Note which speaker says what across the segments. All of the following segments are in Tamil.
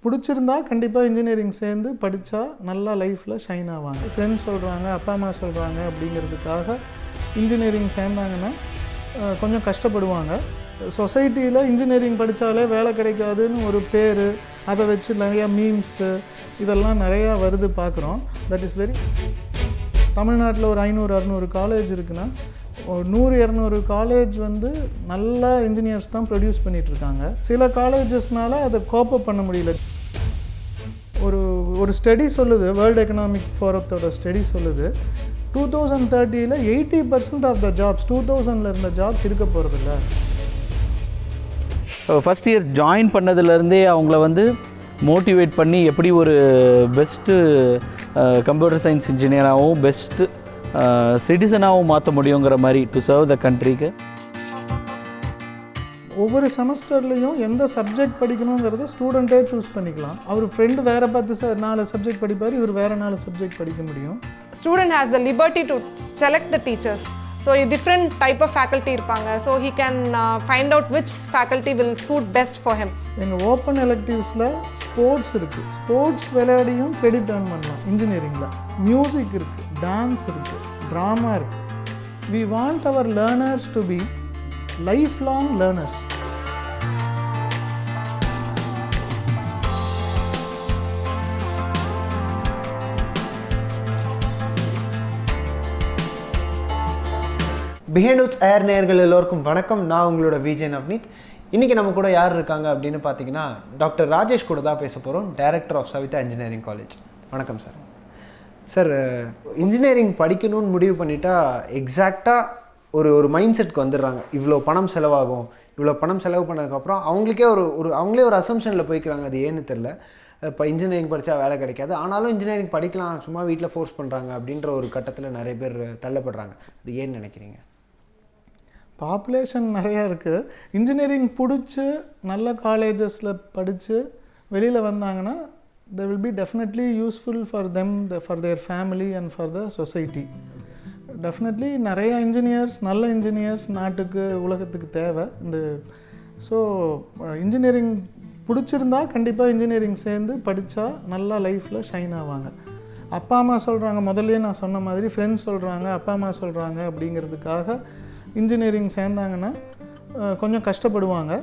Speaker 1: பிடிச்சிருந்தா கண்டிப்பாக இன்ஜினியரிங் சேர்ந்து படித்தா நல்லா லைஃப்பில் ஷைன் ஆவாங்க. ஃப்ரெண்ட்ஸ் சொல்கிறாங்க, அப்பா அம்மா சொல்கிறாங்க அப்படிங்கிறதுக்காக இன்ஜினியரிங் சேர்ந்தாங்கன்னா கொஞ்சம் கஷ்டப்படுவாங்க. சொசைட்டியில் இன்ஜினியரிங் படித்தாலே வேலை கிடைக்காதுன்னு ஒரு பேர், அதை வச்சு நிறையா மீம்ஸு இதெல்லாம் நிறையா வருது பார்க்குறோம். தட் இஸ் வெரி தமிழ்நாட்டில் ஒரு 500-600 காலேஜ் இருக்குன்னா 100-200 காலேஜ் வந்து நல்ல இன்ஜினியர்ஸ் தான் ப்ரொடியூஸ் பண்ணிகிட்ருக்காங்க. சில காலேஜஸ்னால் அதை கோப்பப் பண்ண முடியல. ஒரு ஸ்டடி சொல்லுது, வேர்ல்டு எக்கனாமிக் ஃபோரத்தோட ஸ்டடி சொல்லுது 2030 80% ஆஃப் த ஜாப்ஸ் 2000 இருந்த ஜாப்ஸ் இருக்க போகிறதில்ல.
Speaker 2: ஃபஸ்ட் இயர் ஜாயின் பண்ணதுலேருந்தே அவங்கள வந்து மோட்டிவேட் பண்ணி எப்படி ஒரு பெஸ்ட்டு கம்ப்யூட்டர் சயின்ஸ் இன்ஜினியராகவும் பெஸ்ட்டு சிட்டிசனாகவும் மாற்ற முடியுங்கிற மாதிரி டு சர்வ் த கண்ட்ரிக்கு.
Speaker 1: ஒவ்வொரு செமஸ்டர்லேயும் எந்த சப்ஜெக்ட் படிக்கணுங்கிறத ஸ்டூடெண்ட்டே சூஸ் பண்ணிக்கலாம். அவர் ஃப்ரெண்டு வேறு பார்த்து 4 சப்ஜெக்ட் படிப்பார், இவர் வேறு 4 சப்ஜெக்ட் படிக்க முடியும்.
Speaker 3: Student has the liberty to select the teachers. So different type of faculty இருப்பாங்க. So he can find out which faculty will suit best for him.
Speaker 1: எங்கள் ஓப்பன் எலெக்டிவ்ஸில் ஸ்போர்ட்ஸ் இருக்குது. ஸ்போர்ட்ஸ் விளையாடியும் கிரெடிட் ஏர்ன் பண்ணலாம். இன்ஜினியரிங்கில் மியூசிக் இருக்குது, டான்ஸ் இருக்குது, ட்ராமா இருக்குது. We want our learners to be life long learners.
Speaker 4: Behind woods air நேயர்கள் எல்லோருக்கும் வணக்கம். நான் உங்களோட விஜய் நவ்னீத். இன்றைக்கி நம்ம கூட யார் இருக்காங்க அப்படின்னு பார்த்தீங்கன்னா டாக்டர் ராஜேஷ் கூட தான் பேச போகிறோம், director of Saveetha engineering college. வணக்கம் சார். சார், இன்ஜினியரிங் படிக்கணும்னு முடிவு பண்ணிட்டா எக்ஸாக்டாக ஒரு மைண்ட் செட்க்கு வந்துடுறாங்க. இவ்வளோ பணம் செலவாகும், இவ்வளோ பணம் செலவு பண்ணதுக்கப்புறம் அவங்களுக்கே அவங்களே ஒரு அசம்ஷனில் போய்க்கிறாங்க. அது ஏன்னு தெரில. இப்போ இன்ஜினியரிங் படித்தா வேலை கிடைக்காது, ஆனாலும் இன்ஜினியரிங் படிக்கலாம், சும்மா வீட்டில் ஃபோர்ஸ் பண்ணுறாங்க அப்படின்ற ஒரு கட்டத்தில் நிறைய பேர் தள்ளப்படுறாங்க. அது ஏன்னு நினைக்கிறீங்க?
Speaker 1: பாப்புலேஷன் நிறையா இருக்குது. இன்ஜினியரிங் பிடிச்சி நல்ல காலேஜஸில் படித்து வெளியில் வந்தாங்கன்னா they will be definitely useful for them, for their family and for the society. Definitely நிறையா நல்ல இன்ஜினியர்ஸ் நாட்டுக்கு உலகத்துக்கு தேவை. ஸோ இன்ஜினியரிங் பிடிச்சிருந்தா கண்டிப்பாக இன்ஜினியரிங் சேர்ந்து படித்தா நல்லா லைஃப்பில் ஷைன் ஆவாங்க. அப்பா அம்மா சொல்கிறாங்க, முதல்ல நான் சொன்ன மாதிரி ஃப்ரெண்ட்ஸ் சொல்கிறாங்க, அப்பா அம்மா சொல்கிறாங்க அப்படிங்கிறதுக்காக இன்ஜினியரிங் சேர்ந்தாங்கன்னா கொஞ்சம் கஷ்டப்படுவாங்க.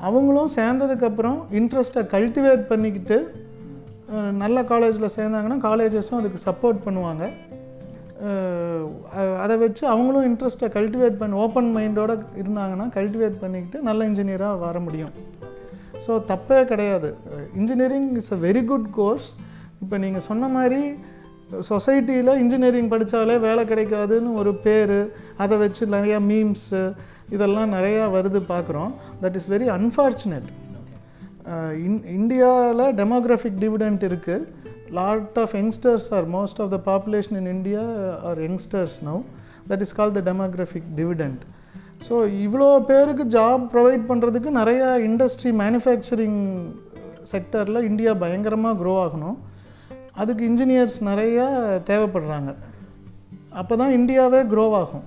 Speaker 1: அவங்களும் சேர்ந்ததுக்கப்புறம் இன்ட்ரெஸ்ட்டை கல்டிவேட் பண்ணிக்கிட்டு நல்ல காலேஜில் சேர்ந்தாங்கன்னா காலேஜஸும் அதுக்கு சப்போர்ட் பண்ணுவாங்க. அதை வச்சு அவங்களும் இன்ட்ரெஸ்ட்டை கல்டிவேட் பண்ணி ஓப்பன் மைண்டோடு இருந்தாங்கன்னா கல்டிவேட் பண்ணிக்கிட்டு நல்ல இன்ஜினியராக வர முடியும். ஸோ தப்பே கிடையாது. Engineering is a very good course. இப்போ நீங்கள் சொன்ன மாதிரி சொசைட்டியில் இன்ஜினியரிங் படித்தாலே வேலை கிடைக்காதுன்னு ஒரு பேர், அதை வச்சு நிறையா மீம்ஸு இதெல்லாம் நிறையா வருது பார்க்குறோம். That is very unfortunate. இந்தியாவில் டெமோக்ராஃபிக் டிவிடெண்ட் இருக்குது. Lot of youngsters most of the population in India are youngsters now. That is called the demographic dividend. So இவ்வளோ பேருக்கு ஜாப் ப்ரொவைட் பண்ணுறதுக்கு நிறையா இண்டஸ்ட்ரி மேனுஃபேக்சரிங் செக்டரில் இந்தியா பயங்கரமாக க்ரோ ஆகணும். அதுக்கு இன்ஜினியர்ஸ் நிறையா தேவைப்படுறாங்க. அப்போ தான் இந்தியாவே க்ரோ ஆகும்.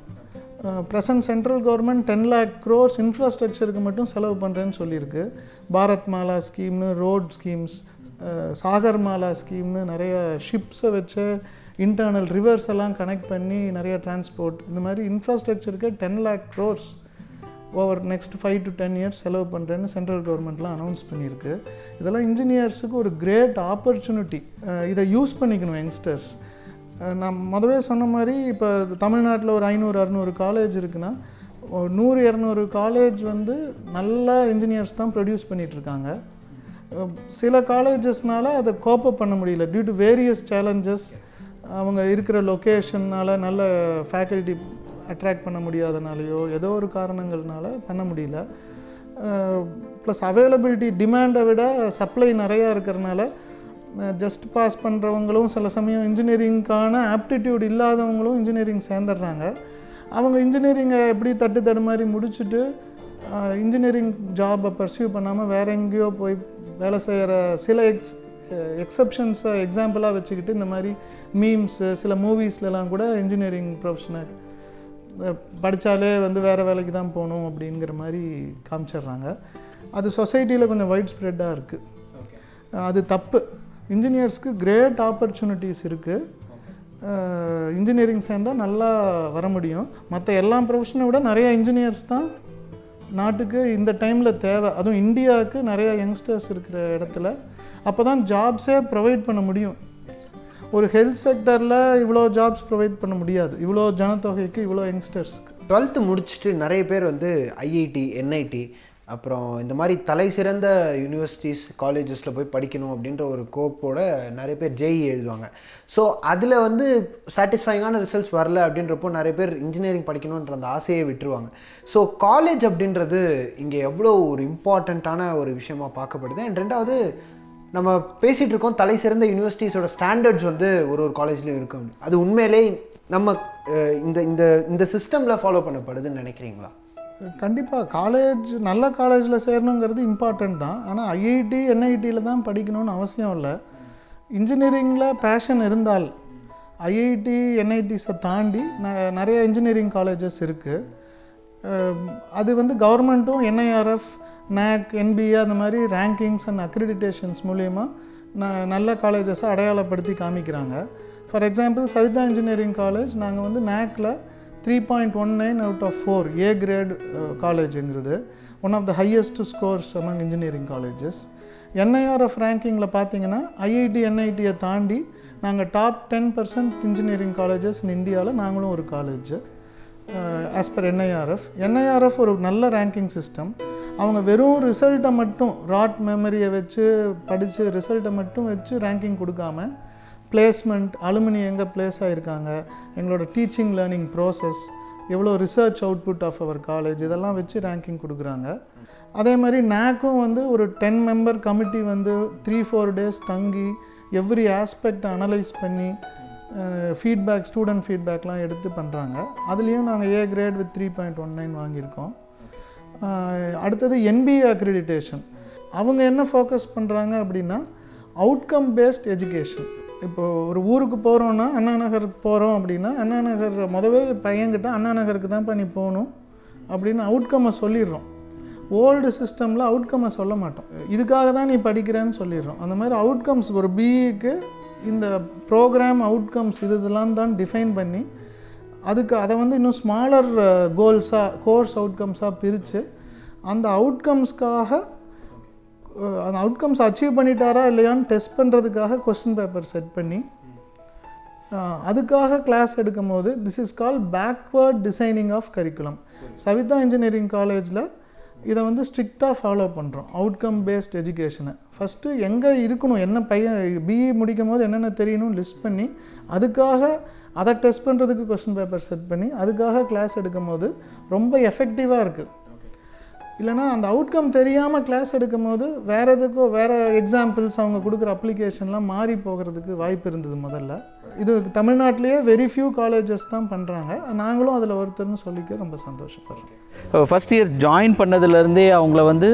Speaker 1: Present central government 10 lakh crores இன்ஃப்ராஸ்ட்ரக்சருக்கு மட்டும் செலவு பண்ணுறேன்னு சொல்லியிருக்கு. பாரத் மாலா ஸ்கீம்னு ரோட் ஸ்கீம்ஸ், சாகர் மாலா ஸ்கீம்னு நிறைய ஷிப்ஸை வச்சு இன்டர்னல் ரிவர்ஸ் எல்லாம் கனெக்ட் பண்ணி நிறைய டிரான்ஸ்போர்ட், இந்த மாதிரி இன்ஃப்ராஸ்ட்ரக்சருக்கு 10 lakh crores over next 5 to 10 years செலவு பண்ணுறேன்னு சென்ட்ரல் கவர்மெண்ட்லாம் அனௌன்ஸ் பண்ணியிருக்கு. இதெல்லாம் இன்ஜினியர்ஸுக்கு ஒரு கிரேட் ஆப்பர்ச்சுனிட்டி. இதை யூஸ் பண்ணிக்கணும் யங்ஸ்டர்ஸ். நான் முதவே சொன்ன மாதிரி இப்போ தமிழ்நாட்டில் ஒரு 500-600 காலேஜ் இருக்குன்னா 100-200 காலேஜ் வந்து நல்ல இன்ஜினியர்ஸ் தான் ப்ரொடியூஸ் பண்ணிகிட்ருக்காங்க. சில காலேஜஸ்னால் அதை கோப்பப் பண்ண முடியல டியூ டு வேரியஸ் சேலஞ்சஸ். அவங்க இருக்கிற லொக்கேஷன்னால் நல்ல ஃபேக்கல்ட்டி அட்ராக்ட் பண்ண முடியாதனாலையோ ஏதோ ஒரு காரணங்கள்னால பண்ண முடியல. ப்ளஸ் அவைலபிலிட்டி டிமாண்டை விட சப்ளை நிறையா இருக்கிறனால ஜஸ்ட் பாஸ் பண்ணுறவங்களும் சில சமயம் இன்ஜினியரிங்க்கான ஆப்டிடியூட் இல்லாதவங்களும் இன்ஜினியரிங் சேர்ந்துடுறாங்க. அவங்க இன்ஜினியரிங்கை எப்படி தடுமாறி முடிச்சுட்டு இன்ஜினியரிங் ஜாபை பர்சியூ பண்ணாமல் வேறு எங்கேயோ போய் வேலை செய்கிற சில எக்ஸப்ஷன்ஸை எக்ஸாம்பிளாக வச்சுக்கிட்டு இந்த மாதிரி மீம்ஸு சில மூவிஸ்லலாம் கூட இன்ஜினியரிங் ப்ரொஃபஷனை படித்தாலே வந்து வேறு வேலைக்கு தான் போகணும் அப்படிங்கிற மாதிரி காமிச்சிடுறாங்க. அது சொசைட்டியில் கொஞ்சம் வைட் ஸ்ப்ரெட்டாக இருக்குது. அது தப்பு. இன்ஜினியர்ஸ்க்கு கிரேட் ஆப்பர்ச்சுனிட்டிஸ் இருக்குது. இன்ஜினியரிங் சேர்ந்தால் நல்லா வர முடியும். மற்ற எல்லா ப்ரொஃபஷனை விட நிறையா இன்ஜினியர்ஸ் தான் நாட்டுக்கு இந்த டைமில் தேவை. அதுவும் இந்தியாவுக்கு நிறையா யங்ஸ்டர்ஸ் இருக்கிற இடத்துல அப்போ தான் ஜாப்ஸே ப்ரொவைட் பண்ண முடியும். ஒரு ஹெல்த் செக்டரில் இவ்வளோ ஜாப்ஸ் ப்ரொவைட் பண்ண முடியாது, இவ்வளோ ஜனத்தொகைக்கு, இவ்வளோ யங்ஸ்டர்ஸ்க்கு.
Speaker 4: 12th முடிச்சுட்டு நிறைய பேர் வந்து ஐஐடி, என்ஐடி, அப்புறம் இந்த மாதிரி தலை சிறந்த யூனிவர்சிட்டிஸ், காலேஜஸில் போய் படிக்கணும் அப்படின்ற ஒரு கோப்போட நிறைய பேர் ஜேஇ எழுதுவாங்க. ஸோ அதில் வந்து சாட்டிஸ்ஃபைங்கான ரிசல்ட்ஸ் வரல அப்படின்றப்போ நிறைய பேர் இன்ஜினியரிங் படிக்கணுன்ற அந்த ஆசையை விட்டுருவாங்க. ஸோ காலேஜ் அப்படின்றது இங்கே எவ்வளோ ஒரு இம்பார்ட்டண்ட்டான ஒரு விஷயமாக பார்க்கப்படுது. அண்ட் ரெண்டாவது, நம்ம பேசிகிட்டு இருக்கோம் தலை சிறந்த யூனிவர்சிட்டிஸோட ஸ்டாண்டர்ட்ஸ் வந்து ஒரு காலேஜ்லேயும் இருக்கும். அது உண்மையிலே நம்ம இந்த சிஸ்டமில் ஃபாலோ பண்ணப்படுதுன்னு நினைக்கிறீங்களா?
Speaker 1: கண்டிப்பாக காலேஜ், நல்ல காலேஜில் சேரணுங்கிறது இம்பார்ட்டண்ட் தான். ஆனால் ஐஐடி, என்ஐடியில் தான் படிக்கணும்னு அவசியம் இல்லை. இன்ஜினியரிங்கில் பேஷன் இருந்தால் ஐஐடி, என்ஐடிஸை தாண்டி நிறைய இன்ஜினியரிங் காலேஜஸ் இருக்குது. அது வந்து கவர்மெண்ட்டும் என்ஐஆர்எஃப், NAC, NBA அந்த மாதிரி ரேங்கிங்ஸ் அண்ட் அக்ரிடிட்டேஷன்ஸ் மூலயமா நல்ல காலேஜஸை அடையாளப்படுத்தி காமிக்கிறாங்க. For example, Saveetha engineering college நாங்கள் வந்து NACல 3.19 out of 4 A grade காலேஜுங்கிறது one of the highest scores among engineering colleges. NIRF ரேங்கிங்கில் பார்த்தீங்கன்னா ஐஐடி, என்ஐடியை தாண்டி நாங்கள் டாப் 10% இன்ஜினியரிங் காலேஜஸ் இன் இந்தியாவில் நாங்களும் ஒரு காலேஜ் ஆஸ் பர் என்ஐஆர்எஃப் ஒரு நல்ல ரேங்கிங் சிஸ்டம். அவங்க வெறும் ரிசல்ட்டை மட்டும், ராட் மெமரியை வச்சு படித்து ரிசல்ட்டை மட்டும் வச்சு ரேங்கிங் கொடுக்காம பிளேஸ்மெண்ட், அலுமினி எங்கே பிளேஸ் ஆகிருக்காங்க, எங்களோட டீச்சிங் லேர்னிங் ப்ராசஸ், எவ்வளோ research output of our college, இதெல்லாம் வச்சு ரேங்கிங் கொடுக்குறாங்க. அதே மாதிரி NACம் வந்து ஒரு 10 மெம்பர் கமிட்டி வந்து 3-4 days தங்கி எவ்ரி ஆஸ்பெக்ட் அனலைஸ் பண்ணி ஃபீட்பேக், ஸ்டூடெண்ட் ஃபீட்பேக்லாம் எடுத்து பண்ணுறாங்க. அதுலேயும் நாங்கள் A grade with 3.19 வாங்கியிருக்கோம். அடுத்தது NBA அக்ரிடிட்டேஷன். அவங்க என்ன ஃபோக்கஸ் பண்ணுறாங்க அப்படின்னா அவுட்கம் பேஸ்ட் எஜுகேஷன். இப்போது ஒரு ஊருக்கு போகிறோன்னா, அண்ணா நகருக்கு போகிறோம் அப்படின்னா, அண்ணா நகர் முதவே பையன்கிட்ட அண்ணா நகருக்கு தான் பண்ணி போகணும் அப்படின்னு அவுட்கம்மை சொல்லிடுறோம். ஓல்டு சிஸ்டமில் அவுட்கம்மை சொல்ல மாட்டோம், இதுக்காக தான் நீ படிக்கிறேன்னு சொல்லிடுறோம். அந்த மாதிரி அவுட்கம்ஸ் ஒரு பிஇக்கு இந்த ப்ரோக்ராம் அவுட்கம்ஸ் இதெல்லாம் தான் டிஃபைன் பண்ணி அதை வந்து இன்னும் ஸ்மாலர் கோல்ஸாக, கோர்ஸ் அவுட்கம்ஸாக பிரித்து அந்த அவுட்கம்ஸ் அச்சீவ் பண்ணிட்டாரா இல்லையான்னு டெஸ்ட் பண்ணுறதுக்காக கொஸ்டின் பேப்பர் செட் பண்ணி அதுக்காக கிளாஸ் எடுக்கும் போது this is call backward designing of curriculum. Saveetha engineering காலேஜில் இதை வந்து ஸ்ட்ரிக்டாக ஃபாலோ பண்ணுறோம். அவுட்கம் பேஸ்ட் எஜுகேஷனை ஃபஸ்ட்டு எங்கே இருக்கணும், என்ன பையன் பிஇ முடிக்கும் போது என்னென்ன தெரியணும்னு லிஸ்ட் பண்ணி அதுக்காக அதை டெஸ்ட் பண்ணுறதுக்கு கொஸ்டின் பேப்பர் செட் பண்ணி அதுக்காக கிளாஸ் எடுக்கும் போது ரொம்ப எஃபெக்டிவாக இருக்குது. இல்லைனா அந்த அவுட்கம் தெரியாமல் கிளாஸ் எடுக்கும் போது வேறு எக்ஸாம்பிள்ஸ் அவங்க கொடுக்குற அப்ளிகேஷன்லாம் மாறி போகிறதுக்கு வாய்ப்பு இருந்தது முதல்ல. இது தமிழ்நாட்டிலேயே வெரி ஃபியூ காலேஜஸ் தான் பண்ணுறாங்க. நாங்களும் அதில் ஒருத்தர்னு சொல்லிக்க ரொம்ப சந்தோஷப்படுறோம்.
Speaker 2: ஃபஸ்ட் இயர் ஜாயின் பண்ணதுலேருந்தே அவங்கள வந்து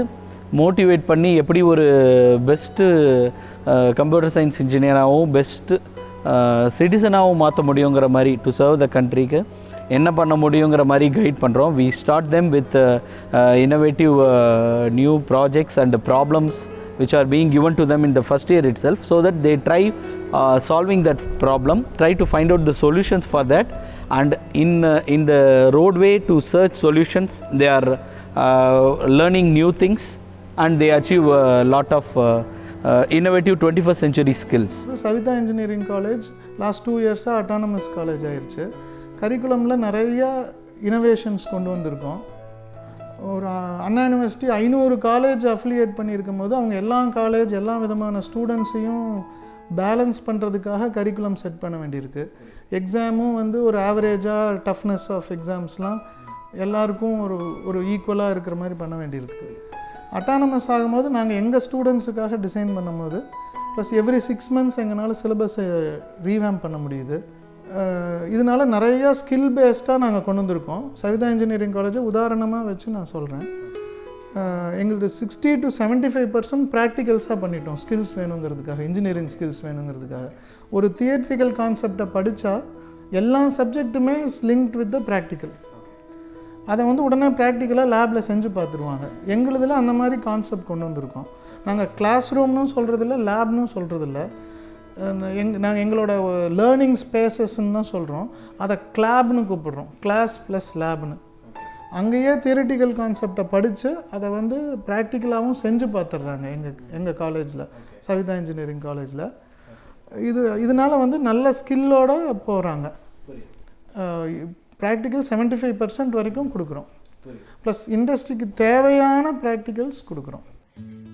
Speaker 2: மோட்டிவேட் பண்ணி எப்படி ஒரு பெஸ்ட்டு கம்ப்யூட்டர் சயின்ஸ் இன்ஜினியராகவும் பெஸ்ட்டு சிட்டிசனாகவும் மாற்ற முடியுங்கிற மாதிரி டு சர்வ் த கண்ட்ரிக்கு என்ன பண்ண முடியுங்கிற மாதிரி கைட் பண்ணுறோம். We start them with innovative new projects and problems which are being given to them in the first year itself, so that they try solving that problem, try to find out the solutions for that, and in the roadway to search solutions they are learning new things and they achieve a lot of innovative 21st century skills.
Speaker 1: Saveetha engineering college last 2 இயர்ஸாக அட்டானமஸ் காலேஜ் ஆயிடுச்சு. கரிக்குலமில் நிறையா இனோவேஷன்ஸ் கொண்டு வந்திருக்கோம். ஒரு அண்ணா யூனிவர்சிட்டி 500 காலேஜ் அஃபிலியேட் பண்ணியிருக்கும் போது அவங்க எல்லா விதமான ஸ்டூடெண்ட்ஸையும் பேலன்ஸ் பண்ணுறதுக்காக கரிக்குலம் செட் பண்ண வேண்டியிருக்கு. எக்ஸாமும் வந்து ஒரு ஆவரேஜாக டஃப்னஸ் ஆஃப் எக்ஸாம்ஸ்லாம் எல்லாருக்கும் ஒரு ஈக்குவலாக இருக்கிற மாதிரி பண்ண வேண்டியிருக்கு. அட்டானமஸ் ஆகும்போது நாங்கள் எங்கள் ஸ்டூடெண்ட்ஸுக்காக டிசைன் பண்ணும்போது ப்ளஸ் எவ்ரி 6 months எங்களால் சிலபஸை ரீவேம் பண்ண முடியுது. இதனால் நிறையா ஸ்கில் பேஸ்டாக நாங்கள் கொண்டு வந்திருக்கோம். சவிதா இன்ஜினியரிங் காலேஜை உதாரணமாக வச்சு நான் சொல்கிறேன். எங்களுக்கு 60 to 75% ப்ராக்டிகல்ஸாக பண்ணிட்டோம். ஸ்கில்ஸ் வேணுங்கிறதுக்காக, இன்ஜினியரிங் ஸ்கில்ஸ் வேணுங்கிறதுக்காக. ஒரு தியரிட்டிக்கல் கான்செப்டை படித்தா எல்லா சப்ஜெக்ட்டுமே is linked with the practical. அதை வந்து உடனே ப்ராக்டிக்கலாக லேபில் செஞ்சு பார்த்துருவாங்க. எங்களுதில் அந்த மாதிரி கான்செப்ட் கொண்டு வந்திருக்கோம். நாங்கள் கிளாஸ் ரூம்னு சொல்கிறதில்ல, லேப்னு சொல்கிறதில்ல. நாங்கள் எங்களோட லேர்னிங் ஸ்பேசஸ்ன்னு தான் சொல்கிறோம். அதை கிளாப்னு கூப்பிடுறோம், கிளாஸ் ப்ளஸ் லேப்னு. அங்கேயே தியரிட்டிக்கல் கான்செப்டை படித்து அதை வந்து ப்ராக்டிக்கலாகவும் செஞ்சு பார்த்துட்றாங்க எங்கள் காலேஜில், சவிதா இன்ஜினியரிங் காலேஜில். இதனால் வந்து நல்ல ஸ்கில்லோடு போகிறாங்க. ப்ராக்டிக்கல் 75% வரைக்கும் கொடுக்குறோம், ப்ளஸ் இண்டஸ்ட்ரிக்கு தேவையான ப்ராக்டிகல்ஸ் கொடுக்குறோம்.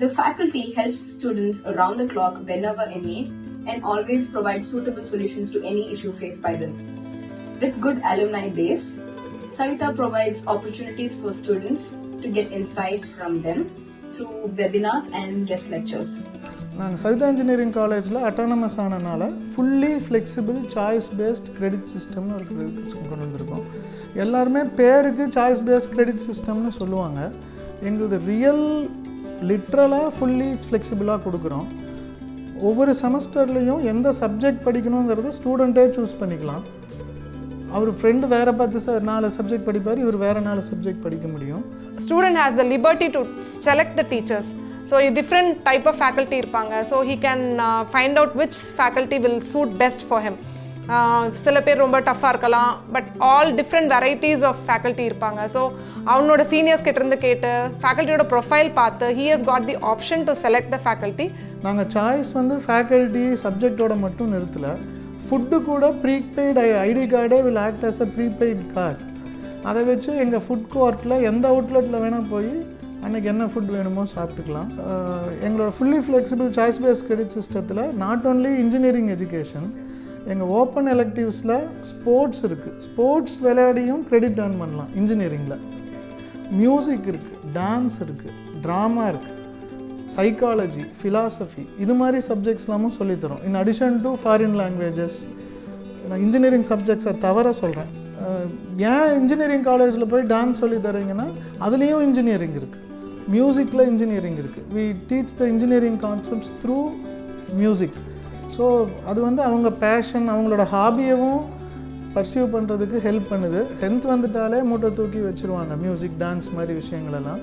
Speaker 5: The faculty helps students around the clock whenever in need and always provides suitable solutions to any issue faced by them. With good alumni base, Savitha provides opportunities for students to get insights from them through webinars and guest lectures.
Speaker 1: நாங்கள் சவிதா இன்ஜினியரிங் காலேஜில் அட்டானமஸ் ஆனனால fully flexible choice based credit சிஸ்டம்னு ஒரு கிரெடிட் சிஸ்டம் கொண்டு வந்திருக்கோம். எல்லாருமே பேருக்கு சாய்ஸ் பேஸ்ட் கிரெடிட் சிஸ்டம்னு சொல்லுவாங்க. எங்களுது ரியல் லிட்ரலாக ஃபுல்லி ஃப்ளெக்சிபிளாக கொடுக்குறோம். ஒவ்வொரு செமஸ்டர்லேயும் எந்த சப்ஜெக்ட் படிக்கணுங்கிறத ஸ்டூடெண்ட்டே சூஸ் பண்ணிக்கலாம். அவர் ஃப்ரெண்டு வேறு பார்த்து 4 சப்ஜெக்ட் படிப்பார், இவர் வேறு 4 சப்ஜெக்ட் படிக்க முடியும்.
Speaker 3: Student has the liberty to select the teachers. So different type of faculty இருப்பாங்க. So he can find out which faculty will suit best for him. சில பேர் ரொம்ப டஃப்பாக இருக்கலாம், but all different varieties of faculty இருப்பாங்க. ஸோ அவனோட சீனியர்ஸ் கிட்டேருந்து கேட்டு ஃபேக்கல்ட்டியோட ப்ரொஃபைல் பார்த்து he has got the option to select the faculty.
Speaker 1: நாங்கள் சாய்ஸ் வந்து ஃபேக்கல்ட்டி சப்ஜெக்டோட மட்டும் நிறுத்தலை. ஃபுட்டு கூட ப்ரீபெய்டு ஐடி கார்டே will act as a prepaid card. அதை வச்சு எங்கள் ஃபுட் கோர்ட்டில் எந்த அவுட்லெட்டில் வேணால் போய் அன்றைக்கி என்ன ஃபுட் வேணுமோ சாப்பிட்டுக்கலாம். எங்களோட fully flexible choice based credit சிஸ்டத்தில் நாட் ஓன்லி இன்ஜினியரிங் எஜுகேஷன், எங்கள் ஓப்பன் எலெக்டிவ்ஸில் ஸ்போர்ட்ஸ் இருக்குது. ஸ்போர்ட்ஸ் விளையாடியும் கிரெடிட் ஏர்ன் பண்ணலாம். இன்ஜினியரிங்கில் மியூசிக் இருக்குது, டான்ஸ் இருக்குது, ட்ராமா இருக்குது, சைக்காலஜி, ஃபிலாசபி, இது மாதிரி சப்ஜெக்ட்ஸ்லாமும் சொல்லித்தரோம். In addition to foreign languages. நான் இன்ஜினியரிங் சப்ஜெக்ட்ஸை தவிர சொல்கிறேன். ஏன் இன்ஜினியரிங் காலேஜில் போய் டான்ஸ் சொல்லி தரீங்கன்னா அதுலேயும் இன்ஜினியரிங் இருக்குது, மியூசிக்கில் இன்ஜினியரிங் இருக்குது. We teach the engineering concepts through music. So அது வந்து அவங்க பேஷன், அவங்களோட ஹாபியவும் பர்சியூ பண்ணுறதுக்கு ஹெல்ப் பண்ணுது. 10th வந்துட்டாலே மூட்டை தூக்கி வச்சுருவாங்க மியூசிக், டான்ஸ் மாதிரி விஷயங்களெல்லாம்.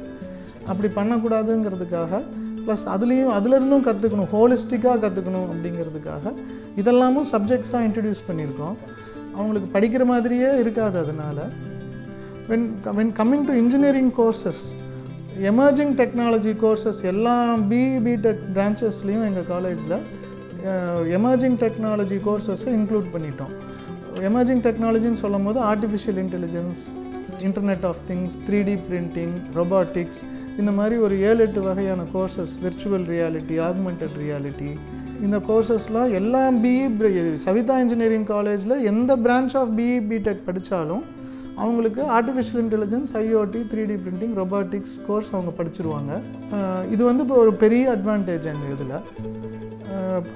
Speaker 1: அப்படி பண்ணக்கூடாதுங்கிறதுக்காக, ப்ளஸ் அதுலேருந்தும் கற்றுக்கணும், ஹோலிஸ்டிக்காக கற்றுக்கணும் அப்படிங்கிறதுக்காக இதெல்லாமும் சப்ஜெக்ட்ஸாக இன்ட்ரடியூஸ் பண்ணியிருக்கோம். அவங்களுக்கு படிக்கிற மாதிரியே இருக்காது. அதனால் when coming to engineering courses, emerging technology courses எல்லா பிடெக் பிரான்ச்சஸ்லேயும் எங்கள் காலேஜில் எமர்ஜிங் டெக்னாலஜி கோர்சஸை இன்க்ளூட் பண்ணிட்டோம். எமர்ஜிங் டெக்னாலஜின்னு சொல்லும் போது artificial intelligence, internet of things, 3D printing, robotics, இந்த மாதிரி ஒரு 7-8 வகையான courses, virtual reality, augmented reality, இந்த கோர்சஸ்லாம் எல்லாம் சவிதா இன்ஜினியரிங் காலேஜில் எந்த பிரான்ச் ஆஃப் பிடெக் படித்தாலும் அவங்களுக்கு artificial intelligence, IoT, 3D printing, robotics course அவங்க படிச்சிருவாங்க. இது வந்து இப்போ ஒரு பெரிய அட்வான்டேஜ் எங்கள் இதில்.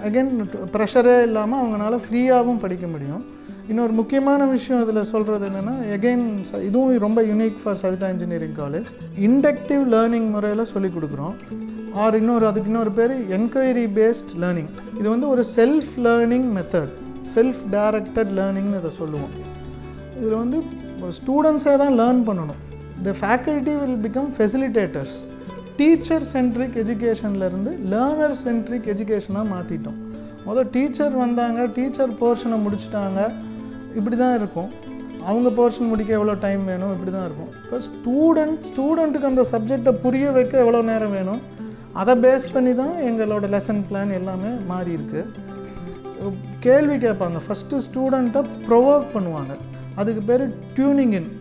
Speaker 1: அகெயின் ப்ரெஷரே இல்லாமல் அவங்களால ஃப்ரீயாகவும் படிக்க முடியும். இன்னொரு முக்கியமான விஷயம் இதில் சொல்கிறது என்னென்னா, எகெயின் இதுவும் ரொம்ப unique for Saveetha engineering college. Inductive learning முறையில் சொல்லிக் கொடுக்குறோம். அதுக்கு இன்னொரு பேர் என்கொயரி பேஸ்ட் லேர்னிங். இது வந்து ஒரு self learning method, self directed லேர்னிங்னு இதை சொல்லுவோம். இதில் வந்து ஸ்டூடெண்ட்ஸே தான் லேர்ன் பண்ணணும். The faculty will become facilitators. Teacher centric எஜுகேஷன்லேருந்து லேர்னர் சென்ட்ரிக் எஜுகேஷனாக மாற்றிட்டோம். டீச்சர் வந்தாங்க, டீச்சர் போர்ஷனை முடிச்சுட்டாங்க, இப்படி தான் இருக்கும். அவங்க போர்ஷன் முடிக்க எவ்வளோ டைம் வேணும், இப்படி தான் இருக்கும். இப்போ ஸ்டூடெண்ட்டுக்கு அந்த சப்ஜெக்டை புரிய வைக்க எவ்வளோ நேரம் வேணும், அதை பேஸ் பண்ணி தான் எங்களோட லெசன் பிளான் எல்லாமே மாறி இருக்கு. கேள்வி கேட்பாங்க, ஃபஸ்ட்டு ஸ்டூடெண்ட்டை ப்ரொவோக் பண்ணுவாங்க, அதுக்கு பேர் டியூனிங் இன்.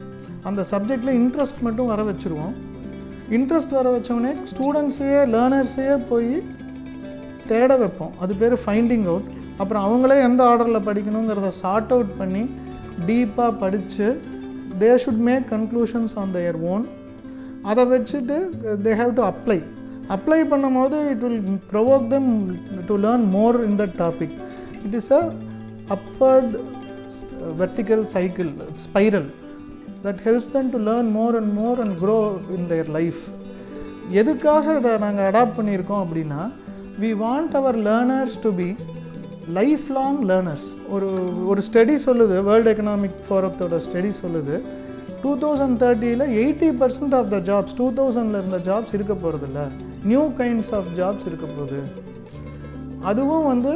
Speaker 1: அந்த சப்ஜெக்டில் இன்ட்ரெஸ்ட் மட்டும் வர வச்சுருவோம். இன்ட்ரெஸ்ட் வர வச்சோடனே ஸ்டூடெண்ட்ஸையே, லேர்னர்ஸையே போய் தேட வைப்போம், அது பேர் ஃபைண்டிங் அவுட். அப்புறம் அவங்களே எந்த ஆர்டரில் படிக்கணுங்கிறத சார்ட் அவுட் பண்ணி டீப்பாக படித்து they should make conclusions on their own. அதை வச்சுட்டு தே ஹாவ் டு அப்ளை பண்ணும்போது it will provoke them to learn more in that topic. It is a upward vertical cycle, spiral that helps them to learn more and more and grow in their life. எதுக்காக இதை நாங்கள் அடாப்ட் பண்ணியிருக்கோம் அப்படின்னா, we want our learners to be lifelong learners. ஒரு ஸ்டடி சொல்லுது, வேர்ல்டு எக்கனாமிக் ஃபோரத்தோட ஸ்டடி சொல்லுது, 2030 80% ஆஃப் த ஜாப்ஸ் 2000 இருந்த ஜாப்ஸ் இருக்க போகிறதில்ல, நியூ கைண்ட்ஸ் ஆஃப் ஜாப்ஸ் இருக்க போகுது. அதுவும் வந்து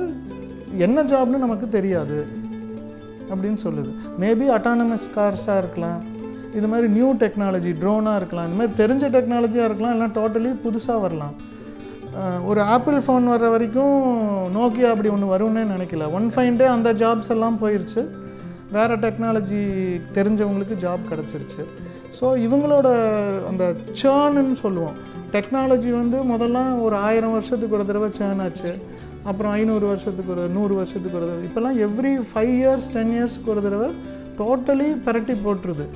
Speaker 1: என்ன ஜாப்னு நமக்கு தெரியாது அப்படின்னு சொல்லுது. மேபி அட்டானமஸ் கார்ஸாக இருக்கலாம், இது மாதிரி நியூ டெக்னாலஜி ட்ரோனாக இருக்கலாம், இந்த மாதிரி தெரிஞ்ச டெக்னாலஜியாக இருக்கலாம், இல்லைனா டோட்டலி புதுசாக வரலாம். ஒரு ஆப்பிள் ஃபோன் வர்ற வரைக்கும் நோக்கியா அப்படி ஒன்று வரும்னே நினைக்கல. ஒன் ஃபைன் டே அந்த ஜாப்ஸ் எல்லாம் போயிடுச்சு, வேறு டெக்னாலஜி தெரிஞ்சவங்களுக்கு ஜாப் கிடச்சிருச்சு. ஸோ இவங்களோட அந்த சேர்னுன்னு சொல்லுவோம். டெக்னாலஜி வந்து முதல்லாம் ஒரு 1000 வருஷத்துக்கு ஒரு தடவை சேர்ன் ஆச்சு, அப்புறம் 500 வருஷத்துக்கு ஒரு 100 வருஷத்துக்கு ஒரு தடவை, இப்போல்லாம் எவ்ரி 5 இயர்ஸ் 10 இயர்ஸ்க்கு ஒரு தடவை டோட்டலி பரட்டி போட்டுருது.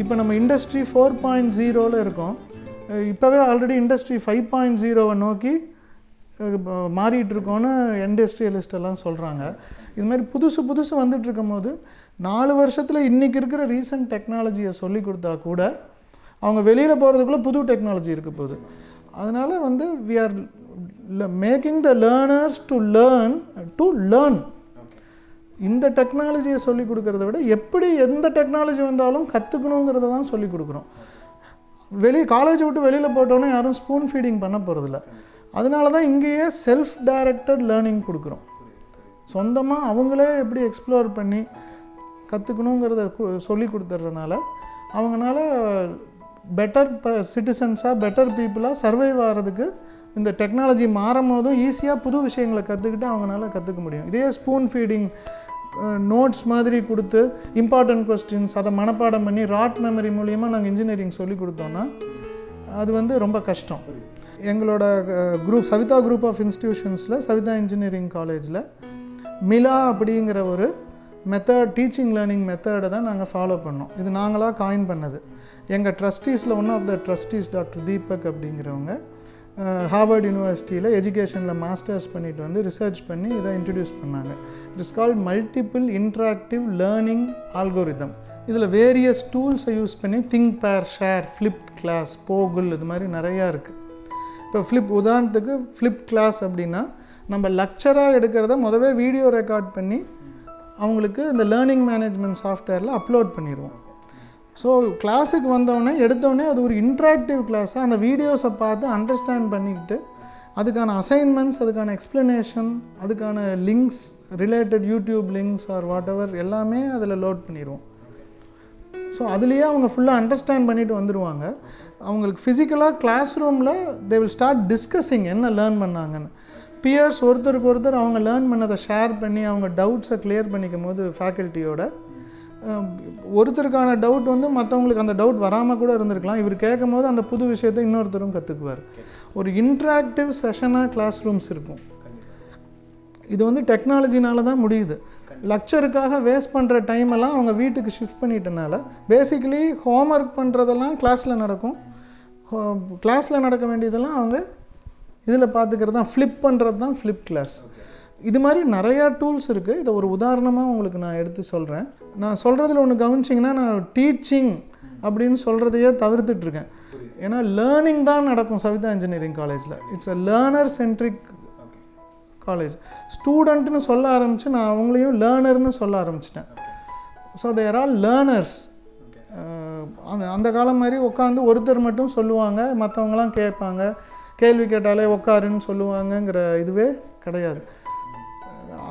Speaker 1: இப்போ நம்ம இண்டஸ்ட்ரி 4.0ல் இருக்கோம். இப்போவே ஆல்ரெடி இண்டஸ்ட்ரி 5.0வை நோக்கி மாறிட்டுருக்கோன்னு இண்டஸ்ட்ரியலிஸ்டெல்லாம் சொல்கிறாங்க. இது மாதிரி புதுசு வந்துட்டு இருக்கும் போது 4 வருஷத்தில் இன்றைக்கி இருக்கிற ரீசன்ட் டெக்னாலஜியை சொல்லி கொடுத்தா கூட அவங்க வெளியில் போகிறதுக்குள்ளே புது டெக்னாலஜி இருக்க போகுது. அதனால் வந்து we are making the learners to learn. இந்த டெக்னாலஜியை சொல்லிக் கொடுக்கறத விட எப்படி எந்த டெக்னாலஜி வந்தாலும் கற்றுக்கணுங்கிறத தான் சொல்லிக் கொடுக்குறோம். காலேஜை விட்டு வெளியில் போட்டோன்னே யாரும் ஸ்பூன் ஃபீடிங் பண்ண போகிறதில்ல. அதனால தான் இங்கேயே செல்ஃப் டைரக்டட் லேர்னிங் கொடுக்குறோம். சொந்தமாக அவங்களே எப்படி எக்ஸ்ப்ளோர் பண்ணி கற்றுக்கணுங்கிறத சொல்லி கொடுத்துட்றதுனால அவங்களால பெட்டர் சிட்டிசன்ஸாக பெட்டர் பீப்புளாக சர்வைவ் ஆகிறதுக்கு இந்த டெக்னாலஜி மாறும் போதும் ஈஸியாக புது விஷயங்களை கற்றுக்கிட்டு அவங்களால கற்றுக்க முடியும். இதே ஸ்பூன் ஃபீடிங் நோட்ஸ் மாதிரி கொடுத்து இம்பார்ட்டன்ட் கொஸ்டின்ஸ் அதை மனப்பாடம் பண்ணி ராட் மெமரி மூலியமாக நாங்கள் இன்ஜினியரிங் சொல்லி கொடுத்தோன்னா அது வந்து ரொம்ப கஷ்டம். எங்களோட குரூப் சவிதா குரூப் ஆஃப் இன்ஸ்டிடியூஷன்ஸில் சவிதா இன்ஜினியரிங் காலேஜில் மிலா அப்படிங்கிற ஒரு மெத்தட், டீச்சிங் லேர்னிங் மெத்தடை தான் நாங்கள் ஃபாலோ பண்ணோம். இது நாங்களாக காயின் பண்ணது. எங்கள் ட்ரஸ்டீஸில் one of the trustees doctor Deepak அப்படிங்கிறவங்க ஹார்வர்ட் யூனிவர்சிட்டியில் எஜுகேஷனில் மாஸ்டர்ஸ் பண்ணிட்டு வந்து ரிசர்ச் பண்ணி இதை இன்ட்ரடியூஸ் பண்ணாங்க. It is called multiple interactive learning algorithm. இதில் வேரியஸ் டூல்ஸை யூஸ் பண்ணி திங்க், பேர், ஷேர், ஃப்ளிப்ட் கிளாஸ், போகுல், இது மாதிரி நிறையா இருக்குது. இப்போ உதாரணத்துக்கு ஃப்ளிப் கிளாஸ் அப்படின்னா நம்ம லெக்சராக எடுக்கிறத முதவே வீடியோ ரெக்கார்ட் பண்ணி அவங்களுக்கு இந்த லேர்னிங் மேனேஜ்மெண்ட் சாஃப்ட்வேரில் அப்லோட் பண்ணிடுவோம். ஸோ கிளாஸுக்கு வந்தோடனே எடுத்தோடனே அது ஒரு இன்ட்ராக்டிவ் கிளாஸாக அந்த வீடியோஸை பார்த்து அண்டர்ஸ்டாண்ட் பண்ணிக்கிட்டு அதுக்கான அசைன்மெண்ட்ஸ், அதுக்கான எக்ஸ்ப்ளனேஷன், அதுக்கான links, related YouTube links or whatever எல்லாமே அதில் லோட் பண்ணிடுவோம். ஸோ அதுலேயே அவங்க ஃபுல்லாக அண்டர்ஸ்டாண்ட் பண்ணிட்டு வந்துடுவாங்க. அவங்களுக்கு ஃபிசிக்கலாக கிளாஸ் ரூமில் தே வில் ஸ்டார்ட் டிஸ்கஸிங் என்ன லேர்ன் பண்ணாங்கன்னு. பியர்ஸ் ஒருத்தருக்கு ஒருத்தர் அவங்க லேர்ன் பண்ணதை ஷேர் பண்ணி அவங்க டவுட்ஸை கிளியர் பண்ணிக்கும் போது ஃபேக்கல்ட்டியோட ஒருத்தருக்கான டவுட் வந்து மற்றவங்களுக்கு அந்த டவுட் வராமல் கூட இருந்திருக்கலாம். இவர் கேட்கும் போது அந்த புது விஷயத்தை இன்னொருத்தரும் கற்றுக்குவார். ஒரு இன்ட்ராக்டிவ் செஷனாக கிளாஸ் ரூம்ஸ் இருக்கும். இது வந்து டெக்னாலஜினால தான் முடியுது. லெக்சருக்காக வேஸ்ட் பண்ணுற டைமெல்லாம் அவங்க வீட்டுக்கு ஷிஃப்ட் பண்ணிட்டனால பேசிக்கலி ஹோம்ஒர்க் பண்ணுறதெல்லாம் கிளாஸில் நடக்கும். கிளாஸில் நடக்க வேண்டியதெல்லாம் அவங்க இதில் பார்த்துக்கிறது தான், ஃப்ளிப் பண்ணுறது தான் ஃப்ளிப் கிளாஸ். இது மாதிரி நிறையா டூல்ஸ் இருக்குது. இதை ஒரு உதாரணமாக உங்களுக்கு நான் எடுத்து சொல்கிறேன். நான் சொல்கிறதுல ஒன்று கவனிச்சிங்கன்னா, நான் டீச்சிங் அப்படின்னு சொல்கிறதையே தவிர்த்துட்ருக்கேன். ஏன்னா லேர்னிங் தான் நடக்கும் சவிதா இன்ஜினியரிங் காலேஜில். It's a learner centric college. ஸ்டூடெண்ட்னு சொல்ல ஆரம்பித்து நான் அவங்களையும் லேர்னர்னு சொல்ல ஆரம்பிச்சிட்டேன். So they're all learners. அந்த காலம் மாதிரி உட்காந்து ஒருத்தர் மட்டும் சொல்லுவாங்க, மற்றவங்களாம் கேட்பாங்க, கேள்வி கேட்டாலே உட்காருன்னு சொல்லுவாங்கங்கிற இதுவே கிடையாது.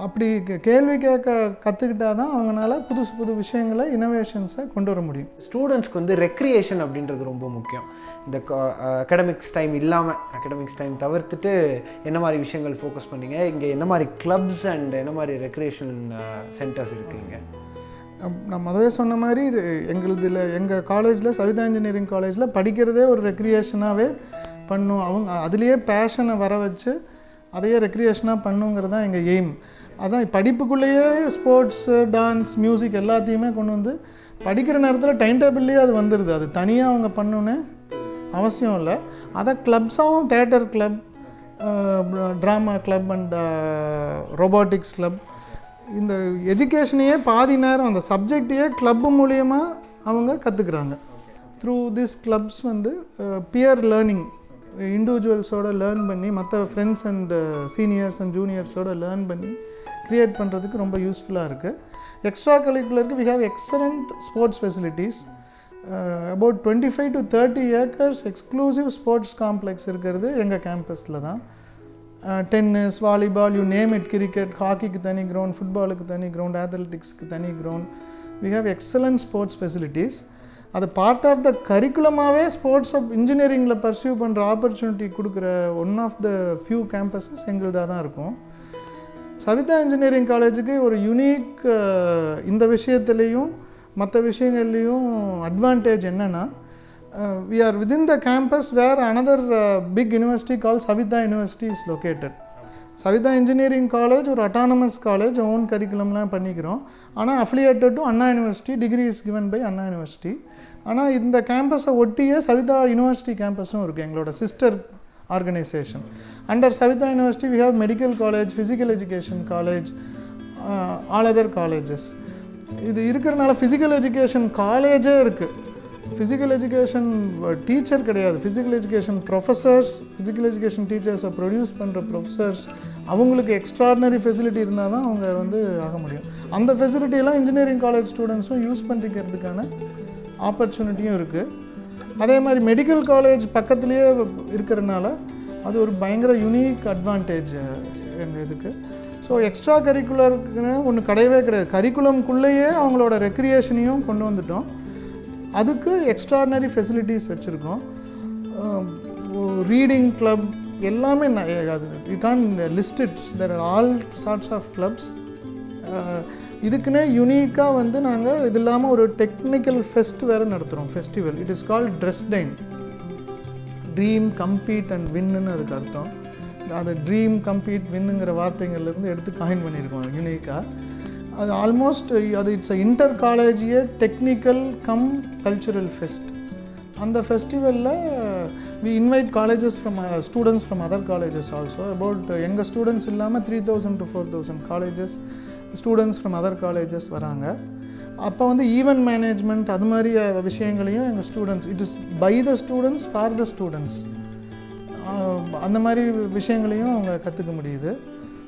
Speaker 1: அப்படி கேள்வி கேட்க கற்றுக்கிட்டா தான் அவங்களால புது விஷயங்களை, இனோவேஷன்ஸை கொண்டு வர முடியும்.
Speaker 4: ஸ்டூடெண்ட்ஸ்க்கு வந்து ரெக்ரியேஷன் அப்படின்றது ரொம்ப முக்கியம். இந்த அகடமிக்ஸ் டைம் இல்லாமல், அகடமிக்ஸ் டைம் தவிர்த்துட்டு என்ன மாதிரி விஷயங்கள் ஃபோக்கஸ் பண்ணிங்க? இங்கே என்ன மாதிரி கிளப்ஸ் அண்ட் என்ன மாதிரி ரெக்ரியேஷன் சென்டர்ஸ் இருக்குங்க?
Speaker 1: நான் முதவே சொன்ன மாதிரி எங்கள் காலேஜில் சவிதா இன்ஜினியரிங் காலேஜில் படிக்கிறதே ஒரு ரெக்ரியேஷனாகவே பண்ணும். அவங்க அதுலேயே பேஷனை வர வச்சு அதையே ரெக்ரியேஷனாக பண்ணுங்கிறது தான் எங்கள் எய்ம். அதான் படிப்புக்குள்ளேயே ஸ்போர்ட்ஸு, டான்ஸ், மியூசிக் எல்லாத்தையுமே கொண்டு வந்து படிக்கிற நேரத்தில் டைம் டேபிள்லேயே அது வந்துடுது. அது தனியாக அவங்க பண்ணணுன்னு அவசியம் இல்லை. அதை கிளப்ஸாகவும், theatre club, drama club and robotics club, இந்த எஜுகேஷனையே பாதி நேரம் அந்த சப்ஜெக்டையே கிளப்பு மூலியமாக அவங்க கற்றுக்குறாங்க. த்ரூ திஸ் கிளப்ஸ் வந்து பியர் லேர்னிங், இண்டிவிஜுவல்ஸோடு லேர்ன் பண்ணி, மற்ற ஃப்ரெண்ட்ஸ் அண்ட் சீனியர்ஸ் அண்ட் ஜூனியர்ஸோடு லேர்ன் பண்ணி க்ரியேட் பண்ணுறதுக்கு ரொம்ப யூஸ்ஃபுல்லாக இருக்குது. எக்ஸ்ட்ரா கரிக்குலருக்கு we have excellent sports facilities. About 25 to 30 acres exclusive sports complex இருக்கிறது எங்கள் கேம்பஸில் தான். Tennis, volleyball, you name it, cricket, ஹாக்கிக்கு தனி கிரவுண்ட், ஃபுட்பாலுக்கு தனி கிரவுண்ட், அத்லெட்டிக்ஸ்க்கு தனி ground. We have excellent sports facilities. அது part of the கரிக்குலமாகவே sports of இன்ஜினியரிங்கில் பர்சியூ பண்ணுற ஆப்பர்ச்சுனிட்டி கொடுக்குற one of the few campuses எங்களுதாக தான் இருக்கும். சவிதா இன்ஜினியரிங் காலேஜுக்கு ஒரு யூனிக் இந்த விஷயத்துலேயும் மற்ற விஷயங்கள்லேயும் அட்வான்டேஜ் என்னென்னா, we are within the campus where another big university called Savitha University is located. Savitha Engineering College ஒரு autonomous college, own curriculumலாம் பண்ணிக்கிறோம். ஆனால் affiliated to Anna University, degree is given by Anna University. ஆனால் இந்த கேம்பஸை ஒட்டியே சவிதா யூனிவர்சிட்டி கேம்பஸும் இருக்குது, எங்களோட sister organisation. Under Saveetha university we have medical college, physical education college, all other colleges. இது இருக்கிறனால ஃபிசிக்கல் எஜுகேஷன் காலேஜே இருக்குது. ஃபிசிக்கல் எஜுகேஷன் டீச்சர் கிடையாது, physical education professors, physical education டீச்சர்ஸை ப்ரொடியூஸ் பண்ணுற ப்ரொஃபஸர்ஸ், அவங்களுக்கு எக்ஸ்ட்ராடினரி ஃபெசிலிட்டி இருந்தால் தான் அவங்க வந்து ஆக முடியும். அந்த ஃபெசிலிட்டியெல்லாம் இன்ஜினியரிங் காலேஜ் ஸ்டூடெண்ட்ஸும் யூஸ் பண்ணிக்கிறதுக்கான ஆப்பர்ச்சுனிட்டியும் இருக்குது. அதே மாதிரி மெடிக்கல் காலேஜ் பக்கத்துலேயே இருக்கிறனால அது ஒரு பயங்கர யூனிக் அட்வான்டேஜ் எங்கள் இதுக்கு. ஸோ எக்ஸ்ட்ரா கரிக்குலருக்குன்னு ஒன்று கிடையவே கிடையாது. கரிக்குலம்குள்ளேயே அவங்களோட ரெக்ரியேஷனையும் கொண்டு வந்துட்டோம். அதுக்கு எக்ஸ்ட்ராடினரி ஃபெசிலிட்டிஸ் வச்சுருக்கோம். ரீடிங் கிளப் எல்லாமே அது you can list it, there are all sorts of clubs. இதுக்குன்னே யூனிக்காக வந்து நாங்கள் இது இல்லாமல் ஒரு டெக்னிக்கல் ஃபெஸ்ட் வேறு நடத்துகிறோம், ஃபெஸ்டிவல். இட் இஸ் கால்ட் ட்ரெஸ்டைன். ட்ரீம், கம்பீட் அண்ட் வின்னு அதுக்கு அர்த்தம். அது ட்ரீம், கம்பீட், வின்னுங்கிற வார்த்தைகள்லேருந்து எடுத்து காயின் பண்ணியிருக்கோம் யூனிக்காக. அது ஆல்மோஸ்ட் அது it's a inter college year technical cum cultural fest. அந்த ஃபெஸ்டிவலில் we invite colleges from students from other colleges also. About எங்கள் ஸ்டூடெண்ட்ஸ் இல்லாமல் 3000 to 4000 colleges students from other colleges வராங்க. அப்போ வந்து ஈவெண்ட் மேனேஜ்மெண்ட் அது மாதிரி விஷயங்களையும் எங்கள் students, it is by the students for the students, அந்த மாதிரி விஷயங்களையும் அவங்க கற்றுக்க முடியுது.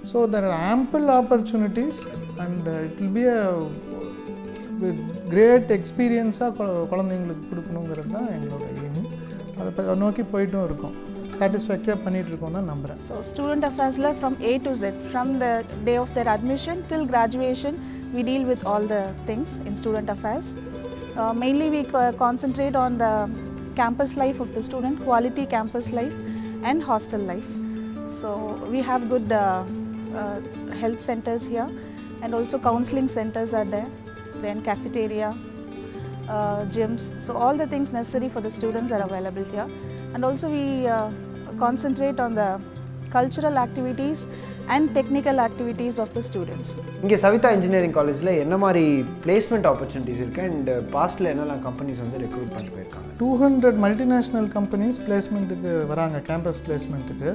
Speaker 1: So there are ample opportunities and it will be a great experience-ஆக குழந்தைங்களுக்கு கொடுக்கணுங்கிறது தான் எங்களோட எய்ம். அதை நோக்கி போயிட்டும் இருக்கோம், சாட்டிஸ்ஃபேக்டரியாக பண்ணிகிட்டு இருக்கோம் தான் நம்புகிறேன்.
Speaker 6: ஸோ ஸ்டூடெண்ட் அஃபேர்ஸில் from A to Z, from the day of their admission till graduation, we deal with all the things in student affairs. Mainly we concentrate on the campus life of the student, quality campus life and hostel life. So we have good health centers here, and also counseling centers are there, then cafeteria, gyms. So all the things necessary for the students are available here. And also we concentrate on the cultural activities and technical activities of the students.
Speaker 4: இங்கே சவிதா இன்ஜினியரிங் காலேஜில் என்ன மாதிரி பிளேஸ்மெண்ட் ஆப்பர்ச்சுனிட்டிஸ் இருக்குது அண்ட் பாஸ்ட்டில் என்னெல்லாம் கம்பெனிஸ் வந்து ரெக்ரூட் பண்ணிட்டு போயிருக்காங்க?
Speaker 1: 200 மல்டிநேஷ்னல் கம்பெனிஸ் பிளேஸ்மெண்ட்டுக்கு வராங்க, கேம்பஸ் பிளேஸ்மெண்ட்டுக்கு.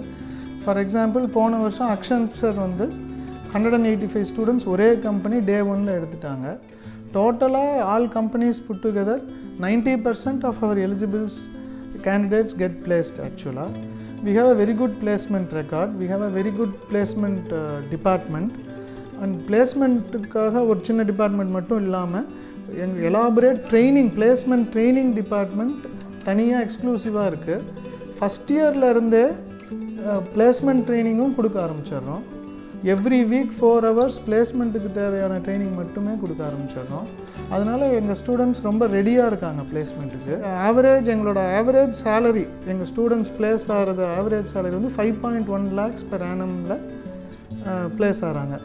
Speaker 1: ஃபார் எக்ஸாம்பிள் போன வருஷம் அக்ஷன்சர் வந்து 185 ஸ்டூடெண்ட்ஸ் ஒரே கம்பெனி டே 1ல் எடுத்துட்டாங்க. டோட்டலாக all companies put together 90% of our eligibles candidates get placed. ஆக்சுவலாக we have a very good placement record, we have a very good placement department, and placementக்காக ஒரு சின்ன டிபார்ட்மெண்ட் மட்டும் இல்லாமல் எங்கள் elaborate training, placement training department தனியாக எக்ஸ்க்ளூசிவாக இருக்குது. ஃபஸ்ட் இயரில் இருந்தே பிளேஸ்மெண்ட் ட்ரைனிங்கும் கொடுக்க ஆரம்பிச்சிடுறோம். எவ்ரி வீக் 4 hours பிளேஸ்மெண்ட்டுக்கு தேவையான ட்ரைனிங் மட்டுமே கொடுக்க ஆரம்பிச்சிடுறோம். அதனால் எங்கள் ஸ்டூடெண்ட்ஸ் ரொம்ப ரெடியாக இருக்காங்க பிளேஸ்மெண்ட்டுக்கு. ஆவரேஜ் எங்களோட ஆவரேஜ் சேலரி, எங்கள் ஸ்டூடெண்ட்ஸ் பிளேஸ் ஆகிறது ஆவரேஜ் சேலரி வந்து 5.1 lakhs per annumல பிளேஸ் ஆகிறாங்க.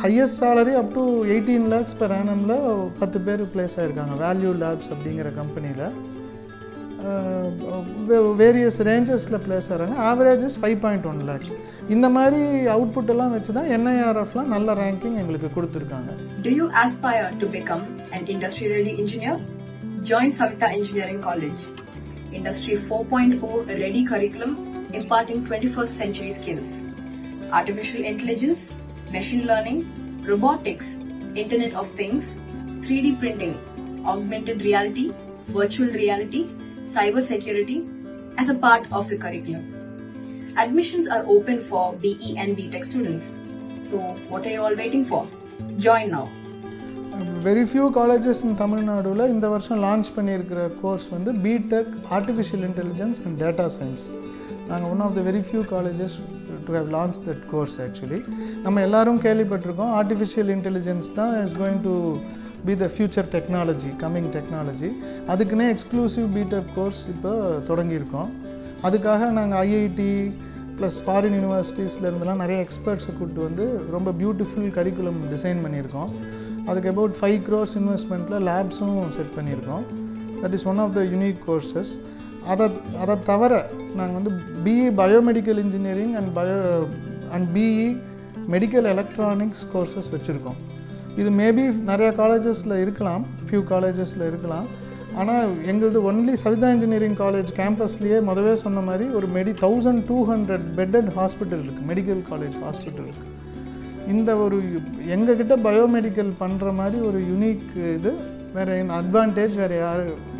Speaker 1: Highest salary up to 18 lakhs per annumல 10 பேர் பிளேஸ் ஆகிருக்காங்க வேல்யூ லேப்ஸ் அப்படிங்கிற கம்பெனியில். வேரியஸ் ரேஞ்சஸில் பிளேஸ் ஆகிறாங்க. Average is 5.1 lakhs. இந்த மாதிரி அவுட்புட் எல்லாம் வச்சு தான் NIRFலாம் நல்ல ரேங்கிங் எங்களுக்கு கொடுத்துருக்காங்க.
Speaker 5: Do you aspire to become an industry-ready engineer? Join Savitha Engineering College. Industry 4.0 ready curriculum imparting 21st century skills. Artificial intelligence, machine learning, robotics, Internet of Things, 3D printing, augmented reality, virtual reality, cyber security as a part of the curriculum. Admissions are open for BE and BTech students. So what are you all waiting for? Join now.
Speaker 1: Very few colleges in தமிழ்நாடுல இந்த வருஷம் லான்ச் பண்ணியிருக்கிற கோர்ஸ் வந்து BTech artificial intelligence and data science. நாங்கள் one of the very few colleges to have launch that course. Actually நம்ம எல்லாரும் கேள்விப்பட்டிருக்கோம் ஆர்டிஃபிஷியல் இன்டெலிஜென்ஸ் தான் is going to be the future technology, coming technology. அதுக்குன்னே எக்ஸ்க்ளூசிவ் பிடெக் கோர்ஸ் இப்போ தொடங்கியிருக்கோம். அதுக்காக நாங்கள் ஐஐடி ப்ளஸ் ஃபாரின் யூனிவர்சிட்டிஸ்லேருந்துலாம் நிறைய எக்ஸ்பர்ட்ஸை கூப்பிட்டு வந்து ரொம்ப பியூட்டிஃபுல் கரிக்குலம் டிசைன் பண்ணியிருக்கோம். அதுக்கு அபவுட் 5 crores இன்வெஸ்ட்மெண்ட்டில் லேப்ஸும் செட் பண்ணியிருக்கோம். That is one of the unique courses. அதை தவிர நாங்கள் வந்து BE biomedical engineering and BE medical electronics courses வச்சுருக்கோம். இது மேபி நிறையா காலேஜஸில் இருக்கலாம், ஃபியூ காலேஜஸில் இருக்கலாம். ஆனால் எங்களது ஒன்லி சவிதா இன்ஜினியரிங் காலேஜ் கேம்பஸ்லேயே முதவே சொன்ன மாதிரி ஒரு 1200 பெட்டட் ஹாஸ்பிட்டல் இருக்குது, மெடிக்கல் காலேஜ் ஹாஸ்பிட்டல் இருக்குது. இந்த ஒரு எங்ககிட்ட பயோமெடிக்கல் பண்ணுற மாதிரி ஒரு யூனிக் இது வேறு அட்வான்டேஜ் வேறு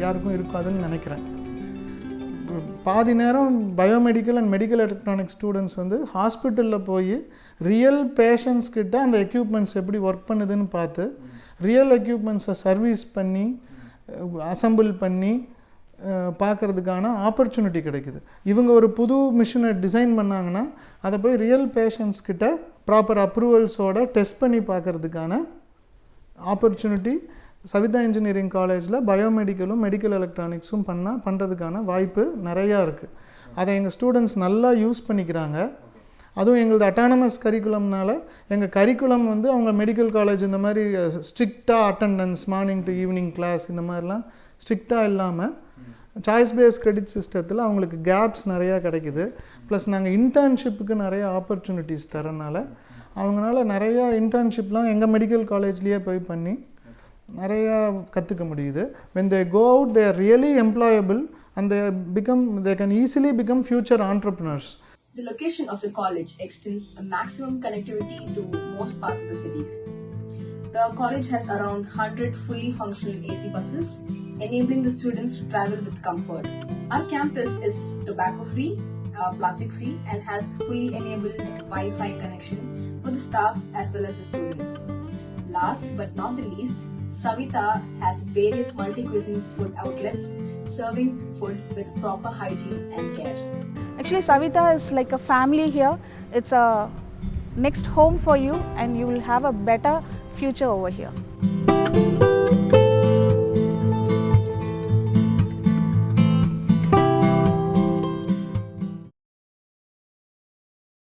Speaker 1: யாருக்கும் இருக்காதுன்னு நினைக்கிறேன். பாதி நேரம் biomedical and medical electronics students வந்து ஹாஸ்பிட்டலில் போய் ரியல் பேஷண்ட்ஸ் கிட்ட அந்த எக்யூப்மெண்ட்ஸ் எப்படி ஒர்க் பண்ணுதுன்னு பார்த்து ரியல் எக்யூப்மெண்ட்ஸை சர்வீஸ் பண்ணி அசம்பிள் பண்ணி பார்க்குறதுக்கான ஆப்பர்ச்சுனிட்டி கிடைக்குது. இவங்க ஒரு புது மிஷினை டிசைன் பண்ணாங்கன்னா அதை போய் ரியல் பேஷண்ட்ஸ் கிட்ட ப்ராப்பர் அப்ரூவல்ஸோட டெஸ்ட் பண்ணி பார்க்குறதுக்கான ஆப்பர்ச்சுனிட்டி சவிதா இன்ஜினியரிங் காலேஜில் பயோமெடிக்கலும் மெடிக்கல் எலக்ட்ரானிக்ஸும் பண்ணுறதுக்கான வாய்ப்பு நிறையா இருக்குது. அதை எங்கள் ஸ்டூடெண்ட்ஸ் நல்லா யூஸ் பண்ணிக்கிறாங்க. அதுவும் எங்களது அட்டானமஸ் கரிக்குலம்னால எங்கள் கரிக்குலம் வந்து அவங்க மெடிக்கல் காலேஜ் இந்த மாதிரி ஸ்ட்ரிக்டாக attendance morning to evening class இந்த மாதிரிலாம் ஸ்ட்ரிக்டாக இல்லாமல் சாய்ஸ் பேஸ் கிரெடிட் சிஸ்டத்தில் அவங்களுக்கு கேப்ஸ் நிறையா கிடைக்குது. ப்ளஸ் நாங்கள் இன்டர்ன்ஷிப்புக்கு நிறைய ஆப்பர்ச்சுனிட்டிஸ் தரனால அவங்களால நிறையா இன்டர்ன்ஷிப்லாம் எங்கள் மெடிக்கல் காலேஜ்லேயே போய் பண்ணி நிறையா கற்றுக்க முடியுது. when they go out they are really employable and they can easily become future entrepreneurs.
Speaker 5: The location of the college extends a maximum connectivity to most parts of the cities. The college has around 100 fully functional AC buses, enabling the students to travel with comfort. Our campus is tobacco-free, plastic-free, and has fully enabled Wi-Fi connection for the staff as well as the students. Last but not the least, Savita has various multi-cuisine food outlets serving food with proper hygiene and care.
Speaker 6: Actually, Savita is like a family here. It's a next home for you and you will have a better future over here.